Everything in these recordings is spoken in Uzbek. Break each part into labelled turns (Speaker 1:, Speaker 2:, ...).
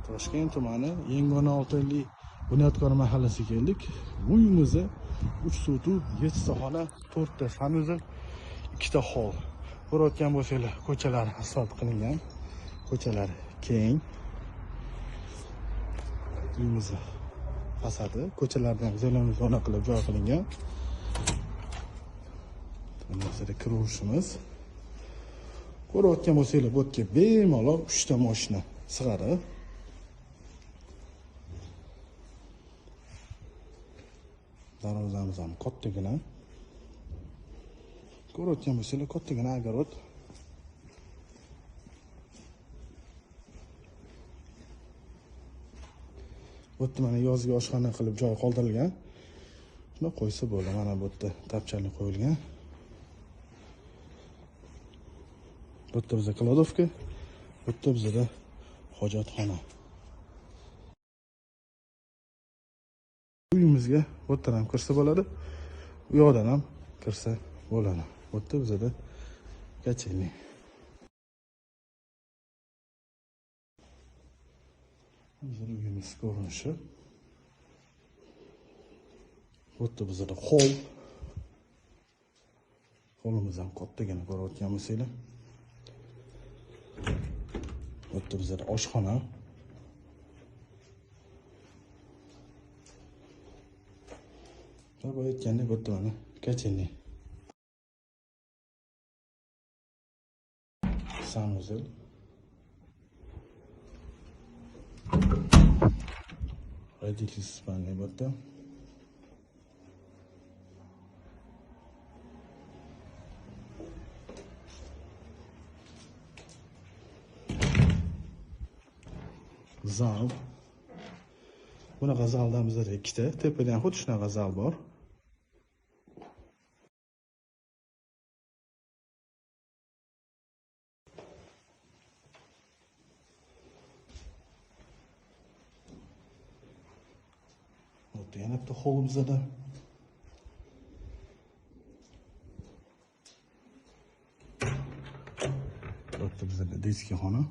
Speaker 1: Toshkent tumani Yengona Oltinli Bunyodkor mahallasiga keldik. Uyimizda 3 sotuv, 7 ta xona, 4 ta sanuzil, 2 ta hol. Ko'rayotgan bo'lsanglar, ko'chalar asfalt qilingan. Ko'chalar keng. Uyimiz fasadi, ko'chalardan zona qilib joy qilingan. Bundan kiruvishimiz. Ko'rayotgan bo'lsanglar, bu yerga bemalol 3 ta mashina sig'adi. Darvozamiz ham kattagina. Ko'rayotgan bo'lsanglar, kattagina огород. Bu yerda mana yozgi oshxona qilib joy qoldirilgan. Shuni qo'ysa bo'ldi. Mana bu yerda tapchalik qo'yilgan. Bu yerda bizda kladovka, bu yerda bizda hojatxona. Uyimizga bu yerdan ham kirsa bo'ladi, bu yoqdan ham kirsa bo'ladi. Bu yerda bizda gacheli. Bizning uyimiz ko'rinishi. Bu yerda bizda hol. Holimiz ham kattagina ko'rayotgan bo'lsanglar. Bu yerda bizda oshxona. Bu aytganda bu yerda mana gacheli. Sanuzil. Родительский спальня bu yerda. Zal. Bunaqa zaldan bizda ikkita, tepada ham xuddi shunaqa zal bor. Bu yana bitta holimiz da. Bu bizda детский xona.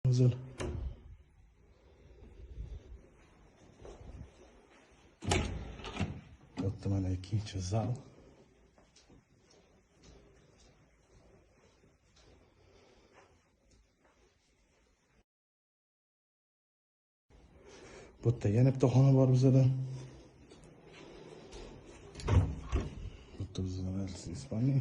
Speaker 1: Güzel. Bu mana ikinchi zal. Bu yerda yana bitta xona bor bizda. Bu yerda bizda Ispaniya.